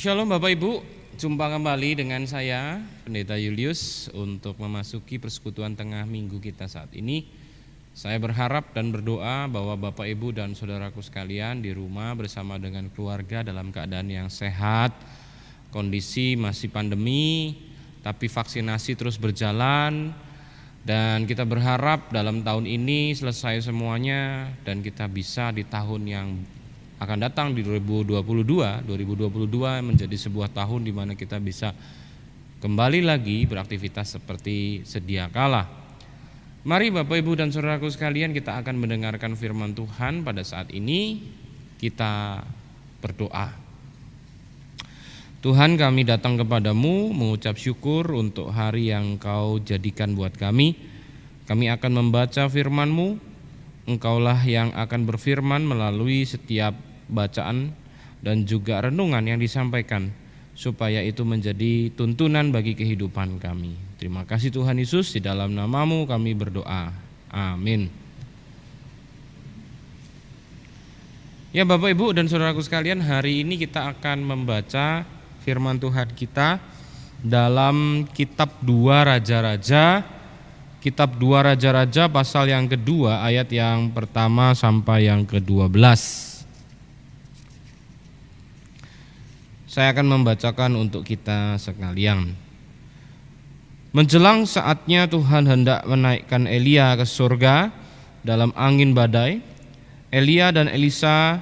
Shalom Bapak Ibu, jumpa kembali dengan saya Pendeta Julius untuk memasuki persekutuan tengah minggu kita saat ini. Saya berharap dan berdoa bahwa Bapak Ibu dan saudaraku sekalian di rumah bersama dengan keluarga dalam keadaan yang sehat. Kondisi masih pandemi, tapi vaksinasi terus berjalan. Dan kita berharap dalam tahun ini selesai semuanya dan kita bisa di tahun yang akan datang di 2022 menjadi sebuah tahun di mana kita bisa kembali lagi beraktivitas seperti sedia kala. Mari Bapak Ibu dan saudaraku sekalian, kita akan mendengarkan firman Tuhan pada saat ini. Kita berdoa. Tuhan, kami datang kepadamu mengucap syukur untuk hari yang Engkau jadikan buat kami. Kami akan membaca firman-Mu. Engkaulah yang akan berfirman melalui setiap bacaan dan juga renungan yang disampaikan, supaya itu menjadi tuntunan bagi kehidupan kami. Terima kasih Tuhan Yesus, di dalam nama-Mu kami berdoa. Amin. Ya Bapak Ibu dan saudaraku sekalian, hari ini kita akan membaca firman Tuhan kita dalam kitab 2 Raja-Raja. Kitab 2 Raja-Raja pasal yang kedua, ayat yang pertama sampai yang ke-12. Saya akan membacakan untuk kita sekalian. Menjelang saatnya Tuhan hendak menaikkan Elia ke surga dalam angin badai, Elia dan Elisa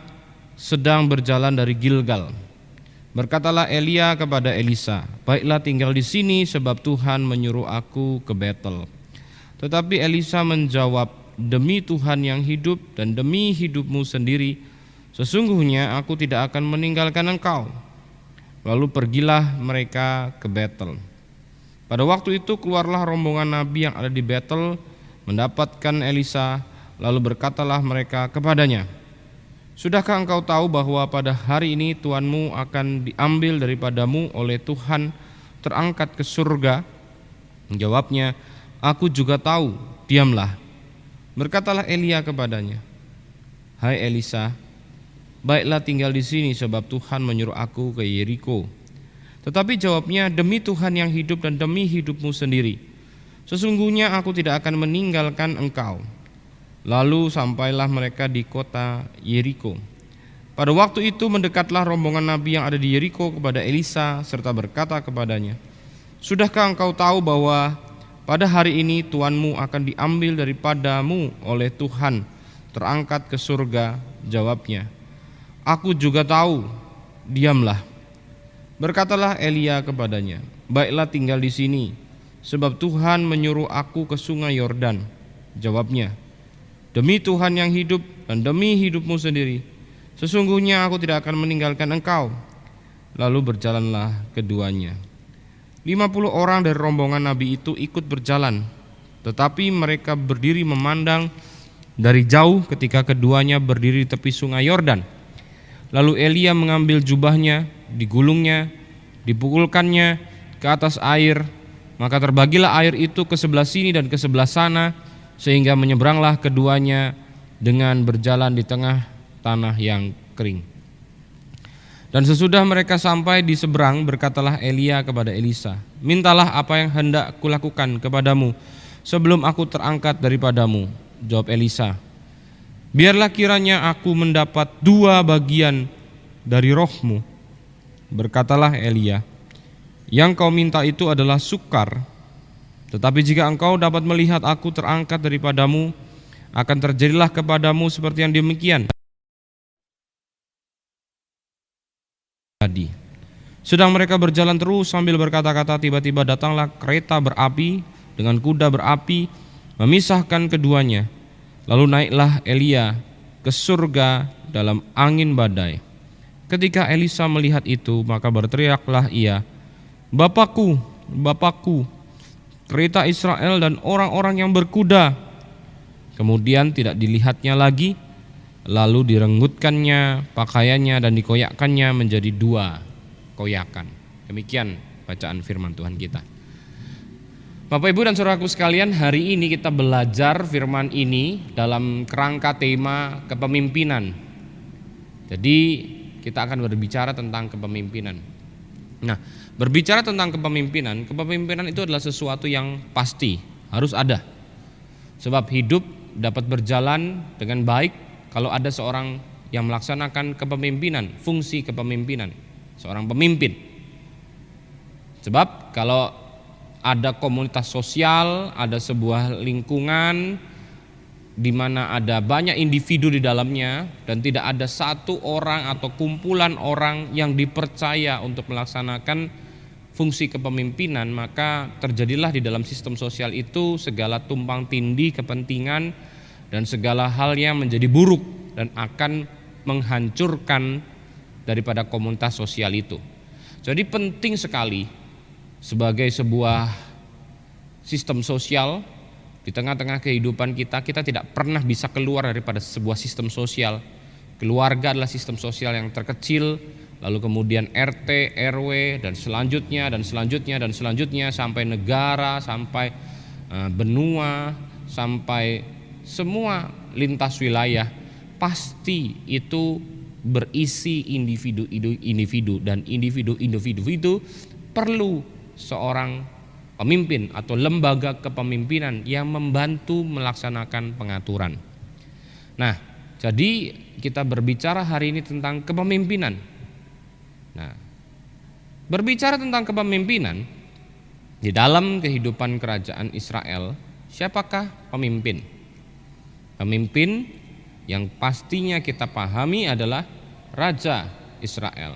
sedang berjalan dari Gilgal. Berkatalah Elia kepada Elisa, "Baiklah tinggal di sini sebab Tuhan menyuruh aku ke Betel." Tetapi Elisa menjawab, "Demi Tuhan yang hidup dan demi hidupmu sendiri, sesungguhnya aku tidak akan meninggalkan engkau." Lalu pergilah mereka ke Betel. Pada waktu itu keluarlah rombongan nabi yang ada di Betel mendapatkan Elisa, lalu berkatalah mereka kepadanya, "Sudahkah engkau tahu bahwa pada hari ini tuanmu akan diambil daripadamu oleh Tuhan, terangkat ke surga?" Jawabnya, "Aku juga tahu, diamlah." Berkatalah Elia kepadanya, "Hai Elisa, baiklah tinggal di sini sebab Tuhan menyuruh aku ke Yeriko." Tetapi jawabnya, "Demi Tuhan yang hidup dan demi hidupmu sendiri, sesungguhnya aku tidak akan meninggalkan engkau." Lalu sampailah mereka di kota Yeriko. Pada waktu itu mendekatlah rombongan nabi yang ada di Yeriko kepada Elisa serta berkata kepadanya, "Sudahkah engkau tahu bahwa pada hari ini tuanmu akan diambil daripadamu oleh Tuhan, terangkat ke surga?" Jawabnya, "Aku juga tahu, diamlah." Berkatalah Elia kepadanya, "Baiklah tinggal di sini, sebab Tuhan menyuruh aku ke sungai Yordan." Jawabnya, "Demi Tuhan yang hidup dan demi hidupmu sendiri, sesungguhnya aku tidak akan meninggalkan engkau." Lalu berjalanlah keduanya. 50 orang dari rombongan nabi itu ikut berjalan, tetapi mereka berdiri memandang dari jauh ketika keduanya berdiri di tepi sungai Yordan. Lalu Elia mengambil jubahnya, digulungnya, dipukulkannya ke atas air, maka terbagilah air itu ke sebelah sini dan ke sebelah sana, sehingga menyeberanglah keduanya dengan berjalan di tengah tanah yang kering. Dan sesudah mereka sampai di seberang, berkatalah Elia kepada Elisa, "Mintalah apa yang hendak kulakukan kepadamu sebelum aku terangkat daripadamu." Jawab Elisa, "Biarlah kiranya aku mendapat 2 bagian dari rohmu." Berkatalah Elia, "Yang kau minta itu adalah sukar, tetapi jika engkau dapat melihat aku terangkat daripadamu, akan terjadilah kepadamu seperti yang demikian tadi." Sedang mereka berjalan terus sambil berkata-kata, tiba-tiba datanglah kereta berapi dengan kuda berapi memisahkan keduanya. Lalu naiklah Elia ke surga dalam angin badai. Ketika Elisa melihat itu, maka berteriaklah ia, "Bapakku, Bapakku, kereta Israel dan orang-orang yang berkuda." Kemudian tidak dilihatnya lagi, lalu direnggutkannya pakaiannya dan dikoyakkannya menjadi 2 koyakan. Demikian bacaan firman Tuhan kita. Bapak Ibu dan saudaraku sekalian, hari ini kita belajar firman ini dalam kerangka tema kepemimpinan. Jadi kita akan berbicara tentang kepemimpinan. Nah, berbicara tentang kepemimpinan, kepemimpinan itu adalah sesuatu yang pasti, harus ada. Sebab hidup dapat berjalan dengan baik kalau ada seorang yang melaksanakan kepemimpinan, fungsi kepemimpinan, seorang pemimpin. Sebab kalau ada komunitas sosial, ada sebuah lingkungan di mana ada banyak individu di dalamnya dan tidak ada satu orang atau kumpulan orang yang dipercaya untuk melaksanakan fungsi kepemimpinan, maka terjadilah di dalam sistem sosial itu segala tumpang tindih kepentingan dan segala hal yang menjadi buruk dan akan menghancurkan daripada komunitas sosial itu. Jadi penting sekali sebagai sebuah sistem sosial. Di tengah-tengah kehidupan kita tidak pernah bisa keluar daripada sebuah sistem sosial. Keluarga adalah sistem sosial yang terkecil, lalu kemudian RT, RW, dan selanjutnya sampai negara, sampai benua, sampai semua lintas wilayah. Pasti itu berisi individu-individu, dan individu-individu itu perlu seorang pemimpin atau lembaga kepemimpinan yang membantu melaksanakan pengaturan. Nah, jadi kita berbicara hari ini tentang kepemimpinan. Nah, berbicara tentang kepemimpinan di dalam kehidupan kerajaan Israel, siapakah pemimpin? Pemimpin yang pastinya kita pahami adalah Raja Israel.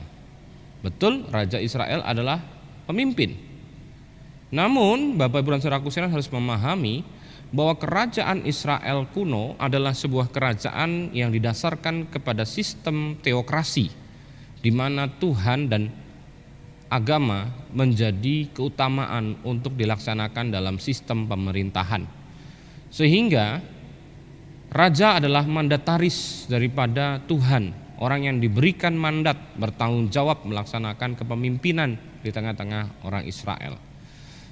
Betul, Raja Israel adalah pemimpin. Namun Bapak Ibu dan Saudaraku sekalian harus memahami bahwa kerajaan Israel kuno adalah sebuah kerajaan yang didasarkan kepada sistem teokrasi, di mana Tuhan dan agama menjadi keutamaan untuk dilaksanakan dalam sistem pemerintahan. Sehingga raja adalah mandataris daripada Tuhan, orang yang diberikan mandat bertanggung jawab melaksanakan kepemimpinan di tengah-tengah orang Israel.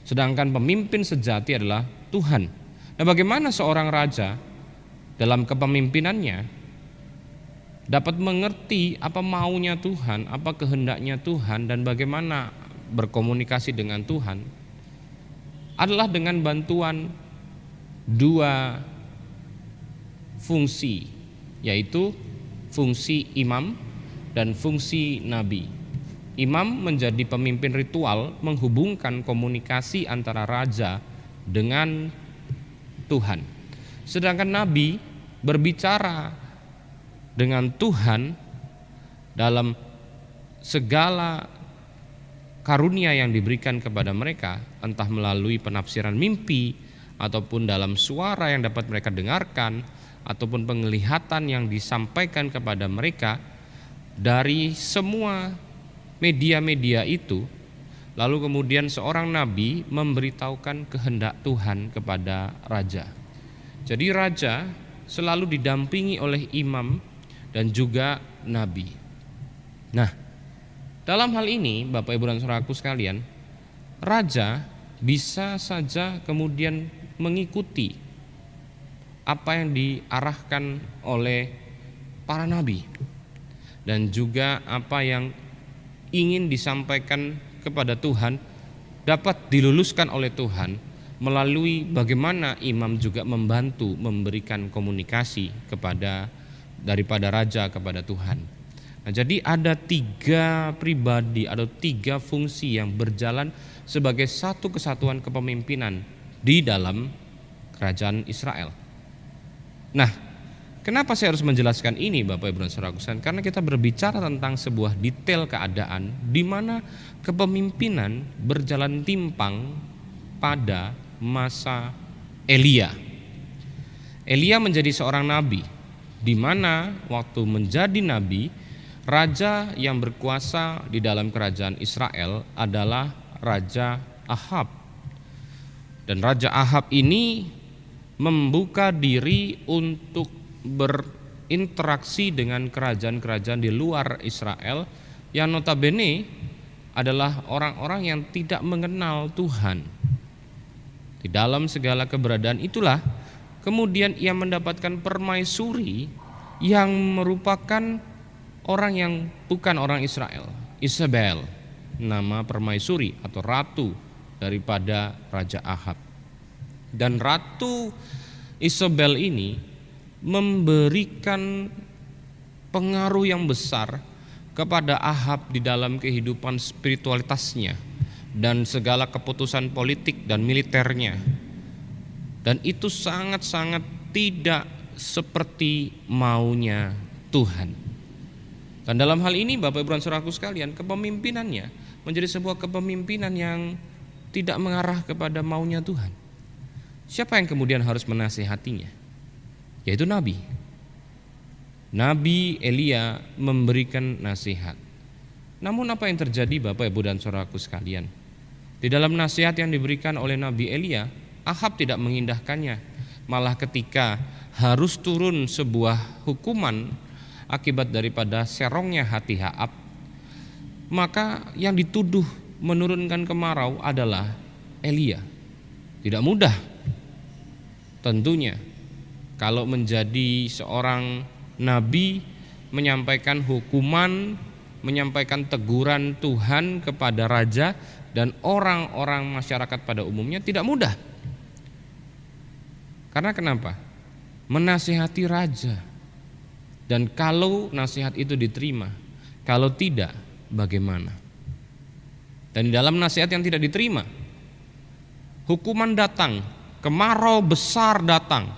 Sedangkan pemimpin sejati adalah Tuhan. Nah, bagaimana seorang raja dalam kepemimpinannya dapat mengerti apa maunya Tuhan, apa kehendaknya Tuhan, dan bagaimana berkomunikasi dengan Tuhan, adalah dengan bantuan dua fungsi, yaitu fungsi imam dan fungsi nabi. Imam menjadi pemimpin ritual menghubungkan komunikasi antara raja dengan Tuhan. Sedangkan nabi berbicara dengan Tuhan dalam segala karunia yang diberikan kepada mereka, entah melalui penafsiran mimpi ataupun dalam suara yang dapat mereka dengarkan ataupun penglihatan yang disampaikan kepada mereka dari semua media-media itu. Lalu kemudian seorang nabi memberitahukan kehendak Tuhan kepada raja. Jadi raja selalu didampingi oleh imam dan juga nabi. Nah, dalam hal ini Bapak Ibu dan Saudaraku sekalian, raja bisa saja kemudian mengikuti apa yang diarahkan oleh para nabi dan juga apa yang ingin disampaikan kepada Tuhan dapat diluluskan oleh Tuhan melalui bagaimana imam juga membantu memberikan komunikasi daripada raja kepada Tuhan. Nah, jadi ada 3 pribadi atau 3 fungsi yang berjalan sebagai satu kesatuan kepemimpinan di dalam kerajaan Israel. Nah, kenapa saya harus menjelaskan ini Bapak Ibu dan Saudaraku sekalian? Karena kita berbicara tentang sebuah detail keadaan di mana kepemimpinan berjalan timpang pada masa Elia. Elia menjadi seorang nabi, di mana waktu menjadi nabi, raja yang berkuasa di dalam kerajaan Israel adalah Raja Ahab. Dan Raja Ahab ini membuka diri untuk berinteraksi dengan kerajaan-kerajaan di luar Israel yang notabene adalah orang-orang yang tidak mengenal Tuhan. Di dalam segala keberadaan itulah kemudian ia mendapatkan permaisuri yang merupakan orang yang bukan orang Israel, Isabel. nama permaisuri atau ratu daripada Raja Ahab. Dan Ratu Isabel ini memberikan pengaruh yang besar kepada Ahab di dalam kehidupan spiritualitasnya dan segala keputusan politik dan militernya. Dan itu sangat-sangat tidak seperti maunya Tuhan. Dan dalam hal ini Bapak Ibu dan Saudaraku sekalian, kepemimpinannya menjadi sebuah kepemimpinan yang tidak mengarah kepada maunya Tuhan. Siapa yang kemudian harus menasihatinya? Yaitu Nabi. Nabi Elia memberikan nasihat. Namun apa yang terjadi Bapak Ibu dan Saudaraku sekalian? Di dalam nasihat yang diberikan oleh Nabi Elia, Ahab tidak mengindahkannya. Malah ketika harus turun sebuah hukuman akibat daripada serongnya hati Ahab, maka yang dituduh menurunkan kemarau adalah Elia. Tidak mudah tentunya kalau menjadi seorang nabi menyampaikan hukuman, menyampaikan teguran Tuhan kepada raja dan orang-orang masyarakat pada umumnya, tidak mudah. Karena kenapa? Menasihati raja. Dan kalau nasihat itu diterima, kalau tidak, bagaimana? Dan di dalam nasihat yang tidak diterima, hukuman datang, kemarau besar datang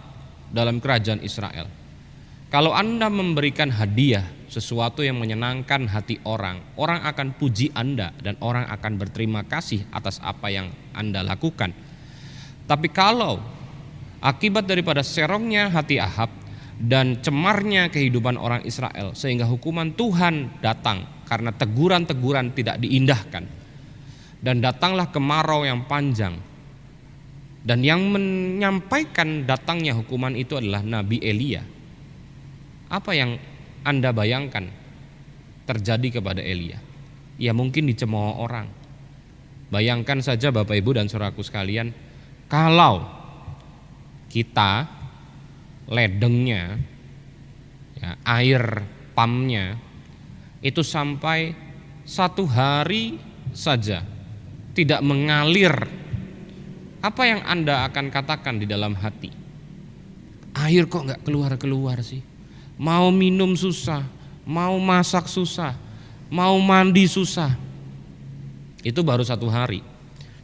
dalam kerajaan Israel. Kalau Anda memberikan hadiah, sesuatu yang menyenangkan hati orang, orang akan puji Anda dan orang akan berterima kasih atas apa yang Anda lakukan. Tapi kalau akibat daripada serongnya hati Ahab dan cemarnya kehidupan orang Israel, sehingga hukuman Tuhan datang karena teguran-teguran tidak diindahkan, dan datanglah kemarau yang panjang, dan yang menyampaikan datangnya hukuman itu adalah Nabi Elia. Apa yang Anda bayangkan terjadi kepada Elia? Ya mungkin dicemooh orang. Bayangkan saja Bapak Ibu dan saudaraku sekalian, kalau kita ledengnya, ya, air pumpnya itu sampai 1 hari saja tidak mengalir, apa yang Anda akan katakan di dalam hati? Air kok gak keluar-keluar sih? Mau minum susah, mau masak susah, mau mandi susah. Itu baru 1 hari.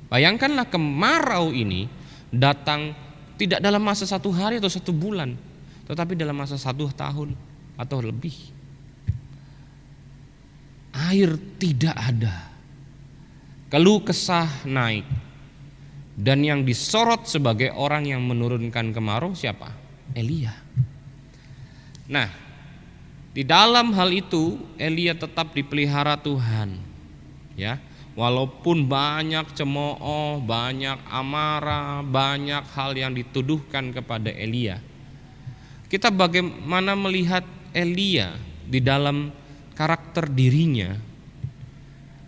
Bayangkanlah kemarau ini datang tidak dalam masa 1 hari atau 1 bulan, tetapi dalam masa 1 tahun atau lebih. Air tidak ada, keluh kesah naik, dan yang disorot sebagai orang yang menurunkan kemarau siapa? Elia. Nah, di dalam hal itu Elia tetap dipelihara Tuhan, ya. Walaupun banyak cemooh, banyak amarah, banyak hal yang dituduhkan kepada Elia. Kita bagaimana melihat Elia di dalam karakter dirinya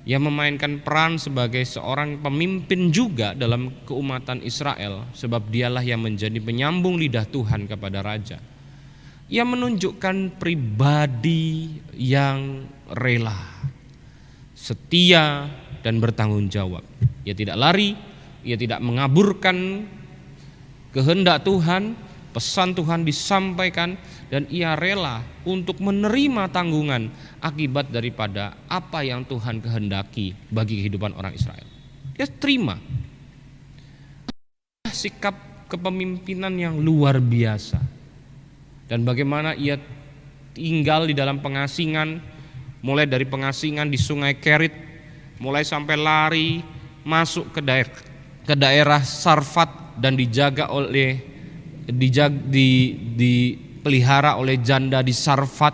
yang memainkan peran sebagai seorang pemimpin juga dalam keumatan Israel, sebab dialah yang menjadi penyambung lidah Tuhan kepada raja. Ia menunjukkan pribadi yang rela, setia, dan bertanggung jawab. Ia tidak lari, ia tidak mengaburkan kehendak Tuhan, pesan Tuhan disampaikan, dan ia rela untuk menerima tanggungan akibat daripada apa yang Tuhan kehendaki bagi kehidupan orang Israel. Dia terima. Sikap kepemimpinan yang luar biasa. Dan bagaimana ia tinggal di dalam pengasingan, mulai dari pengasingan di Sungai Kerit, mulai sampai lari masuk ke daerah Sarfat dan dipelihara oleh janda di Sarfat.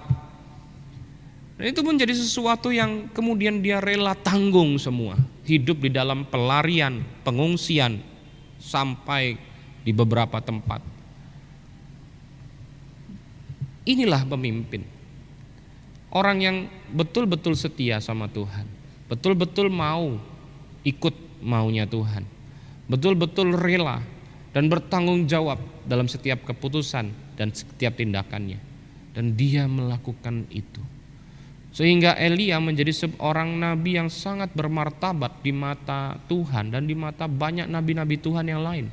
Dan itu menjadi sesuatu yang kemudian dia rela tanggung semua, hidup di dalam pelarian, pengungsian sampai di beberapa tempat. Inilah pemimpin, orang yang betul-betul setia sama Tuhan, betul-betul mau ikut maunya Tuhan, betul-betul rela dan bertanggung jawab dalam setiap keputusan dan setiap tindakannya. Dan dia melakukan itu. Sehingga Elia menjadi seorang nabi yang sangat bermartabat di mata Tuhan dan di mata banyak nabi-nabi Tuhan yang lain.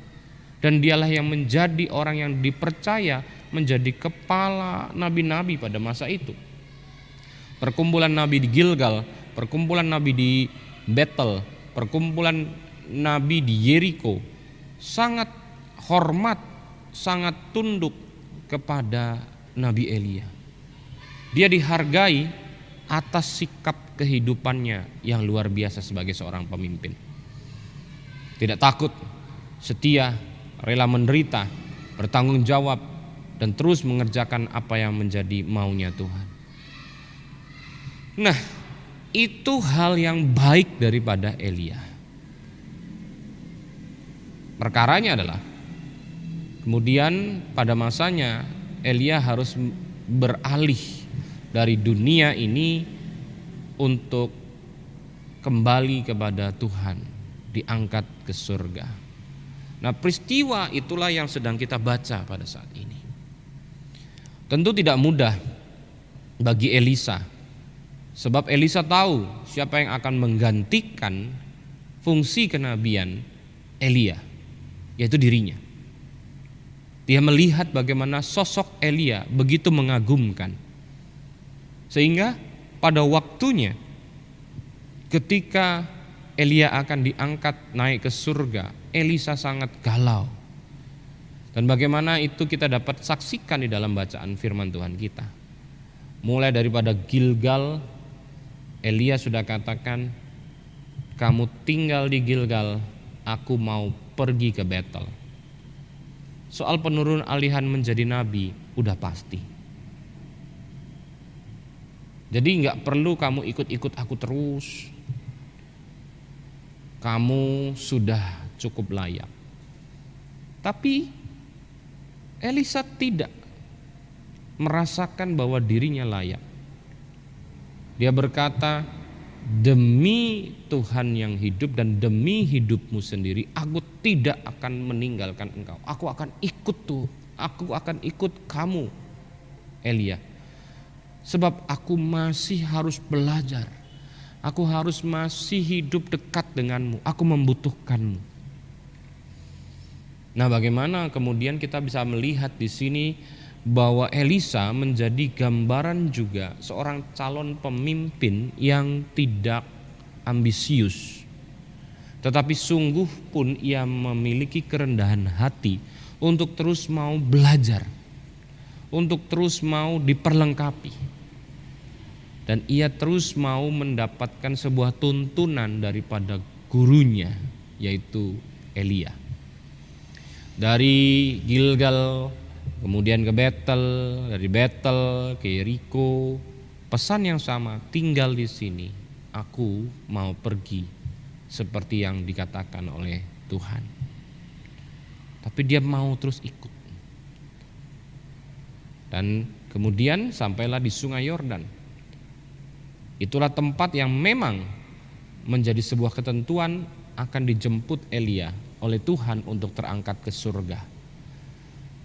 Dan dialah yang menjadi orang yang dipercaya menjadi kepala nabi-nabi pada masa itu. Perkumpulan nabi di Gilgal, perkumpulan nabi di Betel, perkumpulan nabi di Yeriko sangat hormat, sangat tunduk kepada Nabi Elia. Dia dihargai atas sikap kehidupannya yang luar biasa sebagai seorang pemimpin. Tidak takut, setia, rela menderita, bertanggung jawab, dan terus mengerjakan apa yang menjadi maunya Tuhan. Nah, itu hal yang baik daripada Elia. Perkaranya adalah kemudian pada masanya Elia harus beralih dari dunia ini untuk kembali kepada Tuhan, diangkat ke surga. Nah, peristiwa itulah yang sedang kita baca pada saat ini. Tentu tidak mudah bagi Elisa, sebab Elisa tahu siapa yang akan menggantikan fungsi kenabian Elia, yaitu dirinya. Dia melihat bagaimana sosok Elia begitu mengagumkan, sehingga pada waktunya ketika Elia akan diangkat naik ke surga, Elisa sangat galau. Dan bagaimana itu kita dapat saksikan di dalam bacaan firman Tuhan kita. Mulai daripada Gilgal, Elia sudah katakan, kamu tinggal di Gilgal, aku mau pergi ke Betel. Soal penurun alihan menjadi nabi udah pasti. Jadi gak perlu kamu ikut-ikut aku terus. Kamu sudah cukup layak. Tapi Elisa tidak merasakan bahwa dirinya layak. Dia berkata, demi Tuhan yang hidup dan demi hidupmu sendiri, aku tidak akan meninggalkan engkau. Aku akan ikut aku akan ikut kamu, Elia. Sebab aku masih harus belajar. Aku harus masih hidup dekat denganmu. Aku membutuhkanmu. Nah, bagaimana kemudian kita bisa melihat di sini bahwa Elisa menjadi gambaran juga seorang calon pemimpin yang tidak ambisius, tetapi sungguh pun ia memiliki kerendahan hati untuk terus mau belajar, untuk terus mau diperlengkapi, dan ia terus mau mendapatkan sebuah tuntunan daripada gurunya, yaitu Elia. Dari Gilgal kemudian ke Betel, dari Betel ke Yeriko, pesan yang sama, tinggal di sini, aku mau pergi seperti yang dikatakan oleh Tuhan. Tapi dia mau terus ikut. Dan kemudian sampailah di Sungai Yordan. Itulah tempat yang memang menjadi sebuah ketentuan akan dijemput Elia oleh Tuhan untuk terangkat ke surga.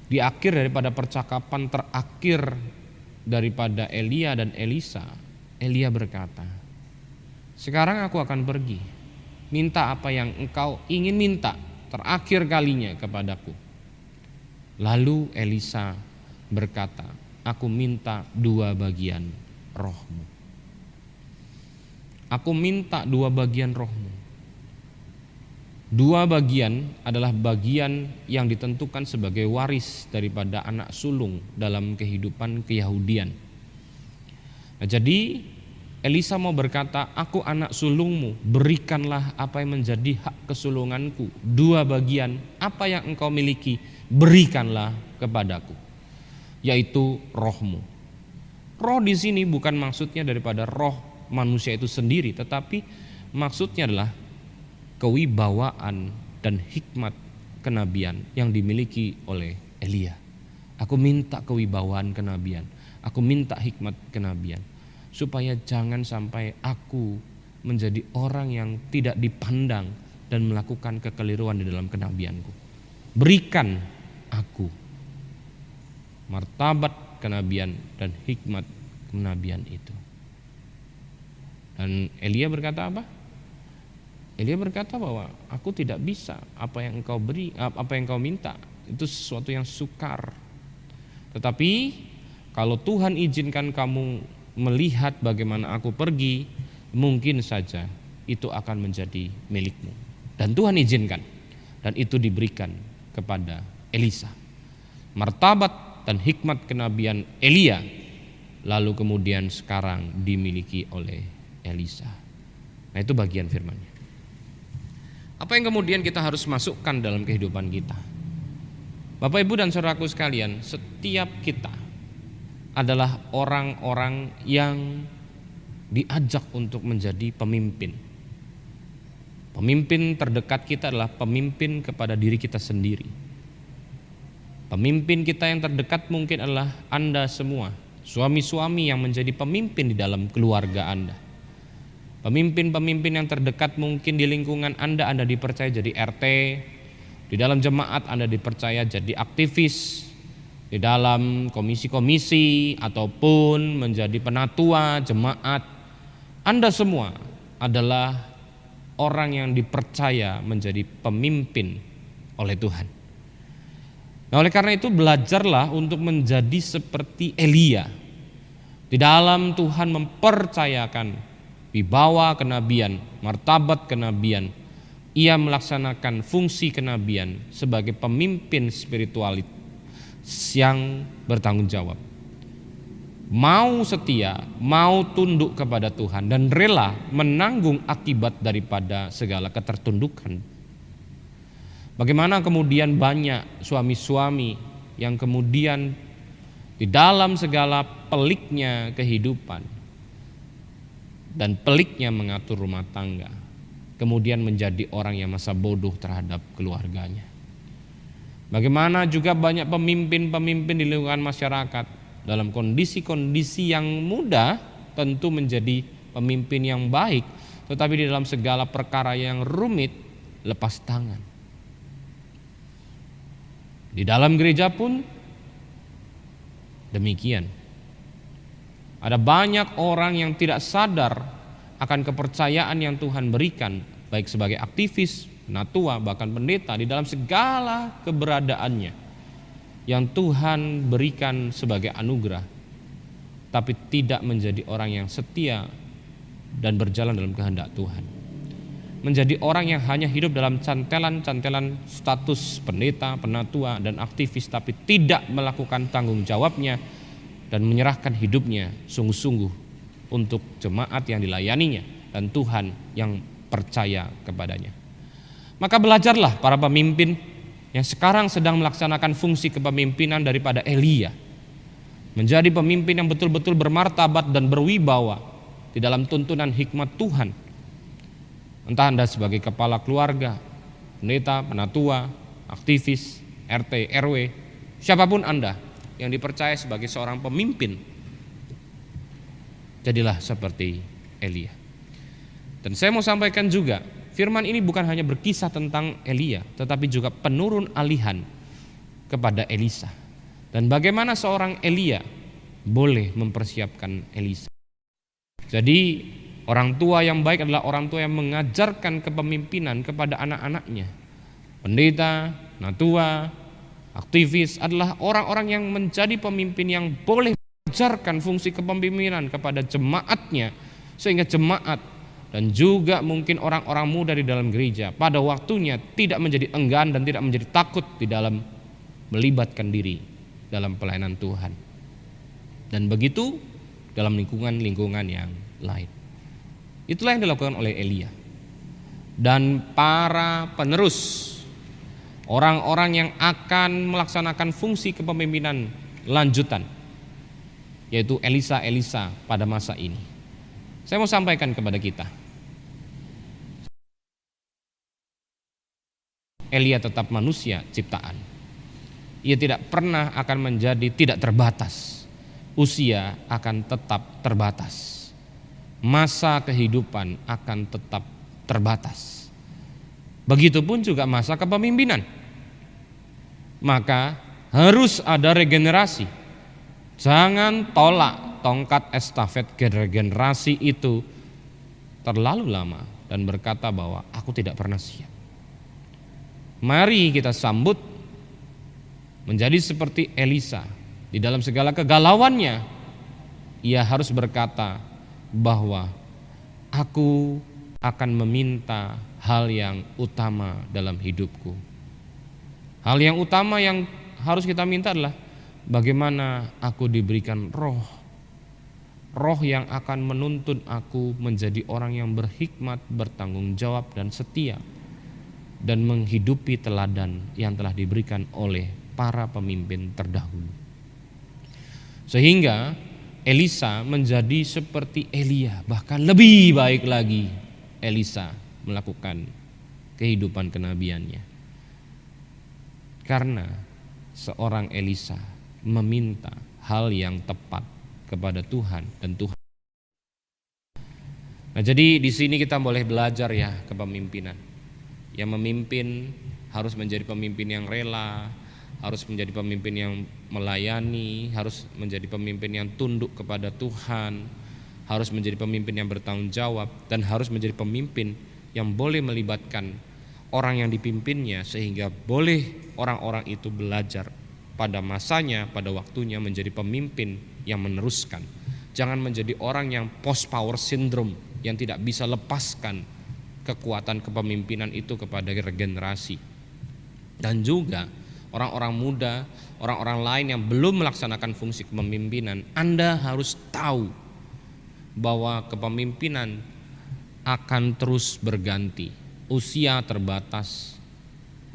Di akhir daripada percakapan terakhir daripada Elia dan Elisa, Elia berkata, sekarang aku akan pergi, minta apa yang engkau ingin minta terakhir kalinya kepadaku. Lalu Elisa berkata, aku minta 2 bagian rohmu. Aku minta 2 bagian rohmu. 2 bagian adalah bagian yang ditentukan sebagai waris daripada anak sulung dalam kehidupan keyahudian. Nah, jadi Elisa mau berkata, aku anak sulungmu, berikanlah apa yang menjadi hak kesulunganku. 2 bagian apa yang engkau miliki, berikanlah kepadaku, yaitu rohmu. Roh di sini bukan maksudnya daripada roh manusia itu sendiri, tetapi maksudnya adalah kewibawaan dan hikmat kenabian yang dimiliki oleh Elia. Aku minta kewibawaan kenabian, aku minta hikmat kenabian, supaya jangan sampai aku menjadi orang yang tidak dipandang dan melakukan kekeliruan di dalam kenabianku. Berikan aku martabat kenabian dan hikmat kenabian itu. Dan Elia berkata apa? Elia berkata bahwa aku tidak bisa, apa yang engkau beri, apa yang engkau minta itu sesuatu yang sukar. Tetapi kalau Tuhan izinkan kamu melihat bagaimana aku pergi, mungkin saja itu akan menjadi milikmu. Dan Tuhan izinkan, dan itu diberikan kepada Elisa. Martabat dan hikmat kenabian Elia lalu kemudian sekarang dimiliki oleh Elisa. Nah, itu bagian firman-Nya. Apa yang kemudian kita harus masukkan dalam kehidupan kita? Bapak, Ibu, dan saudaraku sekalian, setiap kita adalah orang-orang yang diajak untuk menjadi pemimpin. Pemimpin terdekat kita adalah pemimpin kepada diri kita sendiri. Pemimpin kita yang terdekat mungkin adalah Anda semua, suami-suami yang menjadi pemimpin di dalam keluarga Anda. Pemimpin-pemimpin yang terdekat mungkin di lingkungan Anda dipercaya jadi RT, di dalam jemaat Anda dipercaya jadi aktivis, di dalam komisi-komisi ataupun menjadi penatua jemaat. Anda semua adalah orang yang dipercaya menjadi pemimpin oleh Tuhan. Nah, oleh karena itu belajarlah untuk menjadi seperti Elia. Di dalam Tuhan mempercayakan wibawa kenabian, martabat kenabian, ia melaksanakan fungsi kenabian sebagai pemimpin spiritual yang bertanggung jawab. Mau setia, mau tunduk kepada Tuhan dan rela menanggung akibat daripada segala ketertundukan. Bagaimana kemudian banyak suami-suami yang kemudian di dalam segala peliknya kehidupan dan peliknya mengatur rumah tangga, kemudian menjadi orang yang masa bodoh terhadap keluarganya. Bagaimana juga banyak pemimpin-pemimpin di lingkungan masyarakat dalam kondisi-kondisi yang mudah tentu menjadi pemimpin yang baik, tetapi di dalam segala perkara yang rumit lepas tangan. Di dalam gereja pun demikian. Ada banyak orang yang tidak sadar akan kepercayaan yang Tuhan berikan, baik sebagai aktivis, penatua, bahkan pendeta, di dalam segala keberadaannya yang Tuhan berikan sebagai anugerah, tapi tidak menjadi orang yang setia dan berjalan dalam kehendak Tuhan. Menjadi orang yang hanya hidup dalam cantelan-cantelan status pendeta, penatua, dan aktivis, tapi tidak melakukan tanggung jawabnya dan menyerahkan hidupnya sungguh-sungguh untuk jemaat yang dilayaninya dan Tuhan yang percaya kepadanya. Maka belajarlah para pemimpin yang sekarang sedang melaksanakan fungsi kepemimpinan daripada Elia, menjadi pemimpin yang betul-betul bermartabat dan berwibawa di dalam tuntunan hikmat Tuhan. Entah Anda sebagai kepala keluarga, pendeta, penatua, aktivis, RT, RW, siapapun Anda yang dipercaya sebagai seorang pemimpin, jadilah seperti Elia. Dan saya mau sampaikan juga, firman ini bukan hanya berkisah tentang Elia, tetapi juga penurun alihan kepada Elisa. Dan bagaimana seorang Elia boleh mempersiapkan Elisa. Jadi orang tua yang baik adalah orang tua yang mengajarkan kepemimpinan kepada anak-anaknya. Pendeta, penatua, aktivis adalah orang-orang yang menjadi pemimpin yang boleh mengajarkan fungsi kepemimpinan kepada jemaatnya, sehingga jemaat dan juga mungkin orang-orang muda di dalam gereja pada waktunya tidak menjadi enggan dan tidak menjadi takut di dalam melibatkan diri dalam pelayanan Tuhan. Dan begitu dalam lingkungan-lingkungan yang lain. Itulah yang dilakukan oleh Elia dan para penerus, orang-orang yang akan melaksanakan fungsi kepemimpinan lanjutan, yaitu Elisa pada masa ini. Saya mau sampaikan kepada kita, Elia tetap manusia ciptaan. Ia tidak pernah akan menjadi tidak terbatas. Usia akan tetap terbatas. Masa kehidupan akan tetap terbatas. Begitupun juga masa kepemimpinan. Maka harus ada regenerasi. Jangan tolak tongkat estafet generasi itu terlalu lama dan berkata bahwa aku tidak pernah siap. Mari kita sambut menjadi seperti Elisa. Di dalam segala kegalauannya, ia harus berkata bahwa aku akan meminta hal yang utama dalam hidupku. Hal yang utama yang harus kita minta adalah bagaimana aku diberikan roh yang akan menuntun aku menjadi orang yang berhikmat, bertanggung jawab dan setia, dan menghidupi teladan yang telah diberikan oleh para pemimpin terdahulu. Sehingga Elisa menjadi seperti Elia, bahkan lebih baik lagi Elisa melakukan kehidupan kenabiannya. Karena seorang Elisa meminta hal yang tepat kepada Tuhan dan Tuhan. Nah, jadi di sini kita boleh belajar ya kepemimpinan. Yang memimpin harus menjadi pemimpin yang rela, harus menjadi pemimpin yang melayani, harus menjadi pemimpin yang tunduk kepada Tuhan, harus menjadi pemimpin yang bertanggung jawab, dan harus menjadi pemimpin yang boleh melibatkan orang yang dipimpinnya sehingga boleh orang-orang itu belajar pada masanya, pada waktunya menjadi pemimpin yang meneruskan. Jangan menjadi orang yang post power syndrome yang tidak bisa lepaskan kekuatan kepemimpinan itu kepada regenerasi. Dan juga orang-orang muda, orang-orang lain yang belum melaksanakan fungsi kepemimpinan, Anda harus tahu bahwa kepemimpinan akan terus berganti. Usia terbatas,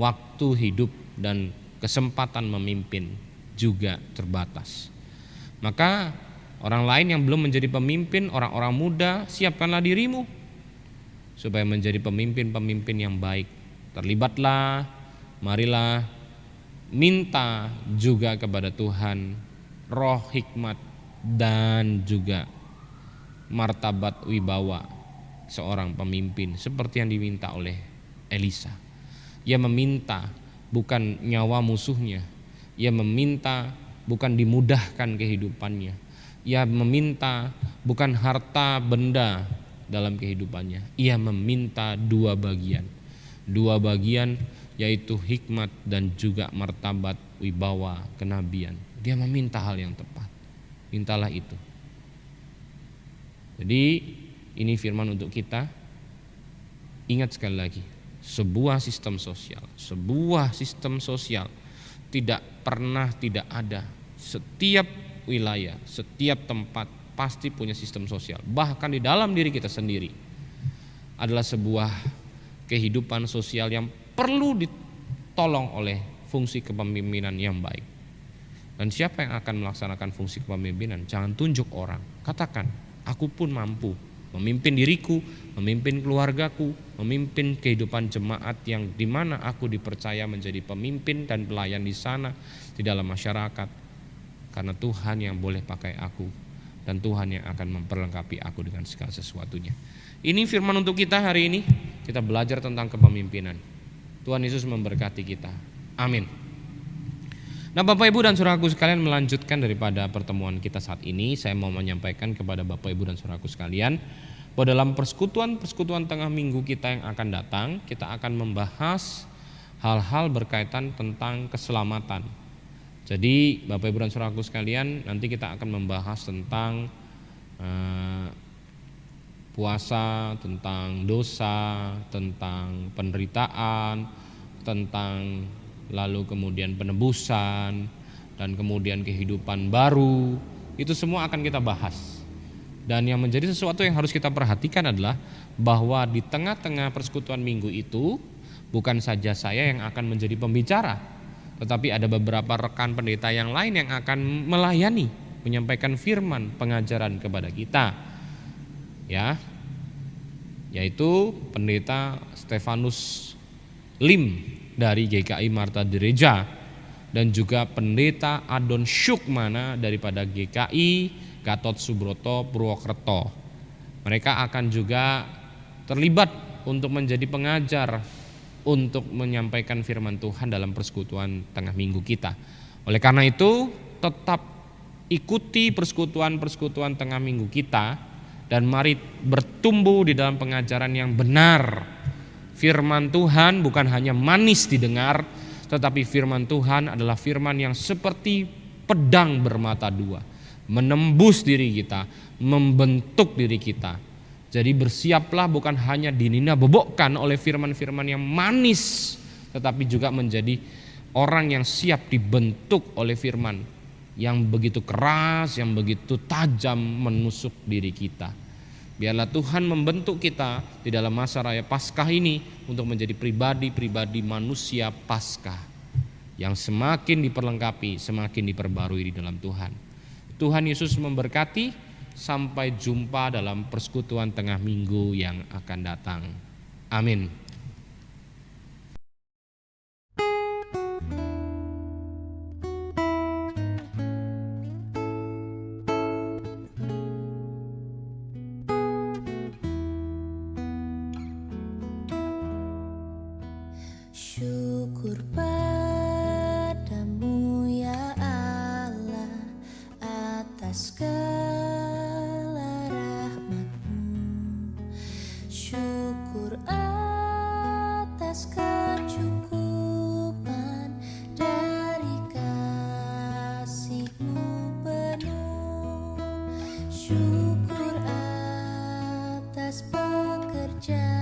waktu hidup dan kesempatan memimpin juga terbatas. Maka orang lain yang belum menjadi pemimpin, orang-orang muda, siapkanlah dirimu supaya menjadi pemimpin-pemimpin yang baik. Terlibatlah, marilah minta juga kepada Tuhan roh hikmat dan juga martabat wibawa seorang pemimpin seperti yang diminta oleh Elisa. Ia meminta bukan nyawa musuhnya, ia meminta bukan dimudahkan kehidupannya, ia meminta bukan harta benda dalam kehidupannya, ia meminta dua bagian yaitu hikmat dan juga martabat wibawa kenabian. Dia meminta hal yang tepat, mintalah itu. Jadi ini firman untuk kita. Ingat sekali lagi, sebuah sistem sosial tidak pernah tidak ada. Setiap wilayah, setiap tempat pasti punya sistem sosial. Bahkan di dalam diri kita sendiri adalah sebuah kehidupan sosial yang perlu ditolong oleh fungsi kepemimpinan yang baik. Dan siapa yang akan melaksanakan fungsi kepemimpinan? Jangan tunjuk orang, katakan, aku pun mampu memimpin diriku, memimpin keluargaku, memimpin kehidupan jemaat yang dimana aku dipercaya menjadi pemimpin dan pelayan di sana, di dalam masyarakat. Karena Tuhan yang boleh pakai aku dan Tuhan yang akan memperlengkapi aku dengan segala sesuatunya. Ini firman untuk kita hari ini. Kita belajar tentang kepemimpinan. Tuhan Yesus memberkati kita. Amin. Nah, Bapak Ibu dan Saudaraku sekalian, melanjutkan daripada pertemuan kita saat ini, saya mau menyampaikan kepada Bapak Ibu dan Saudaraku sekalian bahwa dalam persekutuan tengah minggu kita yang akan datang, kita akan membahas hal-hal berkaitan tentang keselamatan. Jadi Bapak Ibu dan Saudaraku sekalian, nanti kita akan membahas tentang puasa, tentang dosa, tentang penderitaan, tentang lalu kemudian penebusan, dan kemudian kehidupan baru. Itu semua akan kita bahas. Dan yang menjadi sesuatu yang harus kita perhatikan adalah bahwa di tengah-tengah persekutuan minggu itu bukan saja saya yang akan menjadi pembicara, tetapi ada beberapa rekan pendeta yang lain yang akan melayani, menyampaikan firman pengajaran kepada kita, ya, yaitu pendeta Stefanus Lim dari GKI Marta Gereja dan juga pendeta Adon Syukmana daripada GKI Gatot Subroto Purwokerto. Mereka akan juga terlibat untuk menjadi pengajar untuk menyampaikan firman Tuhan dalam persekutuan tengah minggu kita. Oleh karena itu, tetap ikuti persekutuan tengah minggu kita dan mari bertumbuh di dalam pengajaran yang benar. Firman Tuhan bukan hanya manis didengar, tetapi firman Tuhan adalah firman yang seperti pedang bermata dua, menembus diri kita, membentuk diri kita. Jadi bersiaplah bukan hanya dinina bobokkan oleh firman-firman yang manis, tetapi juga menjadi orang yang siap dibentuk oleh firman yang begitu keras, yang begitu tajam menusuk diri kita. Biarlah Tuhan membentuk kita di dalam masa raya Paskah ini untuk menjadi pribadi-pribadi manusia Paskah yang semakin diperlengkapi, semakin diperbarui di dalam Tuhan. Tuhan Yesus memberkati. Sampai jumpa dalam persekutuan tengah minggu yang akan datang. Amin. Syukur padamu ya Allah atas segala rahmat-Mu. Syukur atas kecukupan dari kasih-Mu penuh. Syukur atas pekerjaan